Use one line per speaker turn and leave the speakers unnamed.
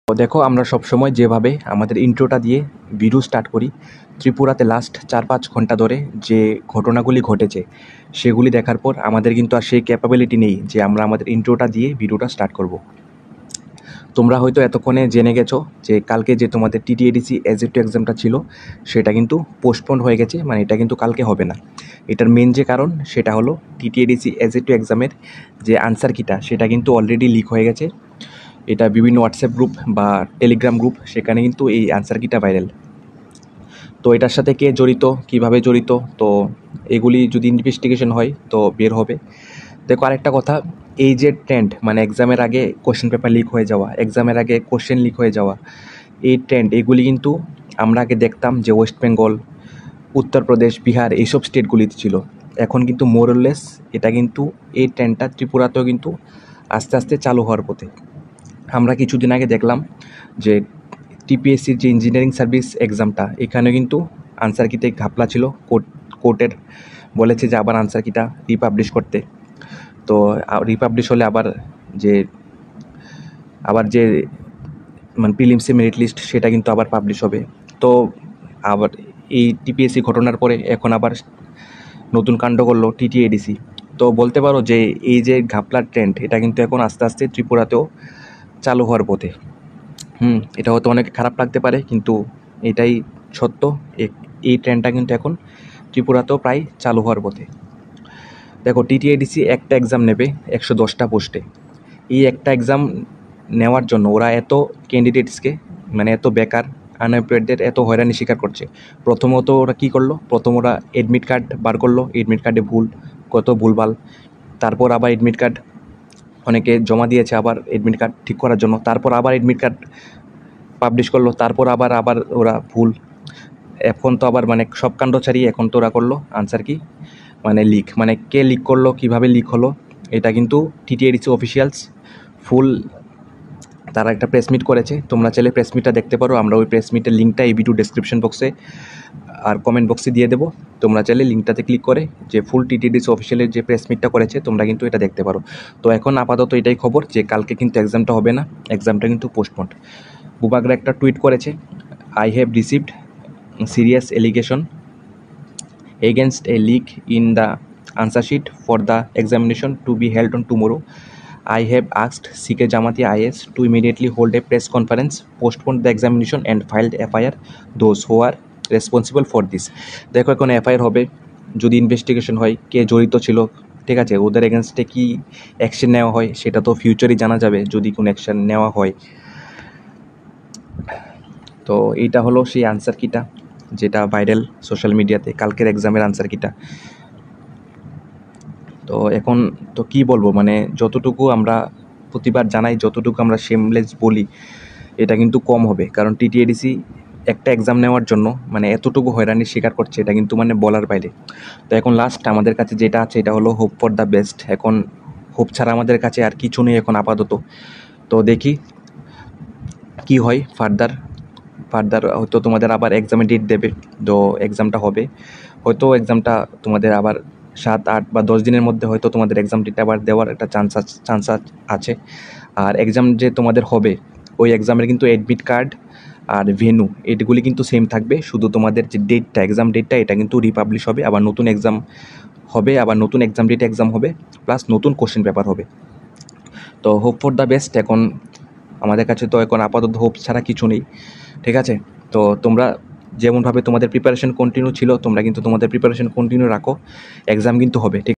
তো দেখো, আমরা সবসময় যেভাবে আমাদের ইন্ট্রোটা দিয়ে ভিডিও স্টার্ট করি, ত্রিপুরাতে লাস্ট 4-5 ঘন্টা ধরে যে ঘটনাগুলি ঘটেছে সেগুলি দেখার পর আমাদের কিন্তু আর সেই ক্যাপাবিলিটি নেই যে আমরা আমাদের ইন্ট্রোটা দিয়ে ভিডিওটা স্টার্ট করব। তোমরা হয়তো এতক্ষণে জেনে গেছো যে কালকে যে তোমাদের টিটিএডিসি এজএ2 এক্সামটা ছিল সেটা কিন্তু পোস্টপোন্ড হয়ে গেছে, মানে এটা কিন্তু কালকে হবে না। এটার মেন যে কারণ সেটা হলো টিটিএডিসি এজএ2 এক্সামের যে আনসার কিটা সেটা কিন্তু অলরেডি লিক হয়ে গেছে। এটা বিভিন্ন হোয়াটসঅ্যাপ গ্রুপ বা টেলিগ্রাম গ্রুপ, সেখানে কিন্তু এই আনসার কিটা ভাইরাল। তো এটার সাথে কে জড়িত, কিভাবে জড়িত, তো এগুলি যদি ইনভেস্টিগেশন হয় তো বের হবে। দেখো, আরেকটা কথা, এই যে ট্রেন্ড, মানে এক্সামের আগে কোশ্চেন পেপার লিক হয়ে যাওয়া, এক্সামের আগে কোশ্চেন লিক হয়ে যাওয়া, এই ট্রেন্ড এগুলি কিন্তু আমরা আগে দেখতাম যে ওয়েস্ট বেঙ্গল, উত্তরপ্রদেশ, বিহার এইসব স্টেটগুলিতে ছিল। এখন কিন্তু মোরলেস এটা কিন্তু এই ট্রেন্ডটা ত্রিপুরাতেও কিন্তু আস্তে আস্তে চালু হওয়ার পথে। আমরা কিছুদিন আগে দেখলাম যে টিপিএসসির যে ইঞ্জিনিয়ারিং সার্ভিস এক্সামটা, এখানে কিন্তু আনসার কিতে ঘাপলা ছিল। কোর্টের বলেছে যে আবার আনসার কিটা রিপাবলিশ করতে। তো রিপাবলিশ হলে আবার যে মানে প্রিলিমসে মেরিট লিস্ট সেটা কিন্তু আবার পাবলিশ হবে। তো আবার এই টিপিএসসি ঘটনার পরে এখন আবার নতুন কাণ্ড করলো টিটিএডিসি। তো বলতে পারো যে এই যে ঘাপলার ট্রেন্ড এটা কিন্তু এখন আস্তে আস্তে ত্রিপুরাতেও চালু হওয়ার পথে। এটা হয়তো অনেক খারাপ লাগতে পারে, কিন্তু এটাই সত্য। এই ট্রেন্ডটা কিন্তু এখন ত্রিপুরাতেও প্রায় চালু হওয়ার পথে। দেখো, টিটিএডিসি একটা এক্সাম নেবে 110টা পোস্টে। এই একটা এক্সাম নেওয়ার জন্য ওরা এত ক্যান্ডিডেটসকে, মানে এত বেকার আনএমপ্লয়েডদের এত হয়রানি স্বীকার করছে। প্রথমত ওরা কী করলো, প্রথম ওরা এডমিট কার্ড বার করলো, এডমিট কার্ডে কত ভুলভাল। তারপর আবার এডমিট কার্ড অনেকে জমা দিয়েছে আবার এডমিট কার্ড ঠিক করার জন্য, তারপর আবার এডমিট কার্ড পাবলিশ করলো, তারপর আবার ওরা ভুল। এখন তো আবার মানে সব কাণ্ড ছাড়িয়ে এখন তো ওরা করলো আনসার কি, মানে লিক। মানে কে লিক করলো, কিভাবে লিক হলো, এটা কিন্তু টিটিএডিসি অফিসিয়ালস ফুল তারা একটা প্রেস মিট করেছে। তোমরা চাইলে প্রেস মিটটা দেখতে পারো। আমরা ওই প্রেস মিটের লিঙ্কটা এই ভিডিও ডেসক্রিপশন বক্সে আর কমেন্ট বক্সে দিয়ে দেবো। তোমরা চাইলে লিঙ্কটাতে ক্লিক করে যে ফুল টিটিএডিসি অফিসিয়ালের যে প্রেস মিটটা করেছে তোমরা কিন্তু এটা দেখতে পারো। তো এখন আপাতত এটাই খবর যে কালকে কিন্তু এক্সামটা হবে না, এক্সামটা কিন্তু পোস্টপন্ড। বুবাগরা একটা টুইট করেছে, I have received serious allegation against a leak in the answer sheet for the examination to be held on tomorrow. I have asked CK Jamatia IS to immediately hold a press conference, postpone the examination and filed FIR those who are responsible for this. দেখো, এখন FIR হবে। যদি investigation হয় কে জড়িত ছিল, ঠিক আছে, ওদের এগেনস্টে কি অ্যাকশন নেওয়া হয় সেটা তো ফিউচারই জানা যাবে যদি কোনো অ্যাকশন নেওয়া হয়। তো এইটা হলো সেই আনসার কিটা যেটা ভাইরাল সোশ্যাল মিডিয়াতে, কালকের এক্সামের আনসার কিটা। তো এখন তো কি বলবো, মানে যতটুকু আমরা প্রতিবার জানাই, যতটুকু আমরা শেমলেস বলি, এটা কিন্তু কম হবে। কারণ টিটিএডিসি একটা এক্সাম নেওয়ার জন্য মানে এতটুকু হয়রানির স্বীকার করছে, এটা কিন্তু মানে বলার বাইরে। তো এখন লাস্ট আমাদের কাছে যেটা আছে এটা হলো হোপ ফর দ্য বেস্ট। এখন হোপ ছাড়া আমাদের কাছে আর কিছু নেই এখন আপাতত। তো দেখি কি হয় ফার্দার হয়তো তোমাদের আবার এক্সামের ডেট দেবে, তো এক্সামটা হবে হয়তো, এক্সামটা তোমাদের আবার 7-8 বা 10 দিনের মধ্যে হয়তো তোমাদের এক্সাম ডেট আবার দেওয়ার একটা চান্স আছে। আর এক্সাম যে তোমাদের হবে ওই এক্সামের কিন্তু অ্যাডমিট কার্ড আর ভেন্যু এগুলি কিন্তু সেম থাকবে, শুধু তোমাদের যে ডেটটা, এক্সাম ডেটটা, এটা কিন্তু রিপাবলিশ হবে। আবার নতুন এক্সাম হবে, আবার নতুন এক্সাম ডেটে এক্সাম হবে, প্লাস নতুন কোশ্চেন পেপার হবে। তো হোপ ফর দ্য বেস্ট। এখন আমাদের কাছে তো এখন আপাতত হোপ ছাড়া কিছু নেই, ঠিক আছে। তো তোমরা যেমনভাবে তোমাদের প্রিপারেশন কন্টিনিউ ছিল, তোমরা কিন্তু তোমাদের প্রিপারেশন কন্টিনিউ রাখো, এক্সাম কিন্তু হবে, ঠিক।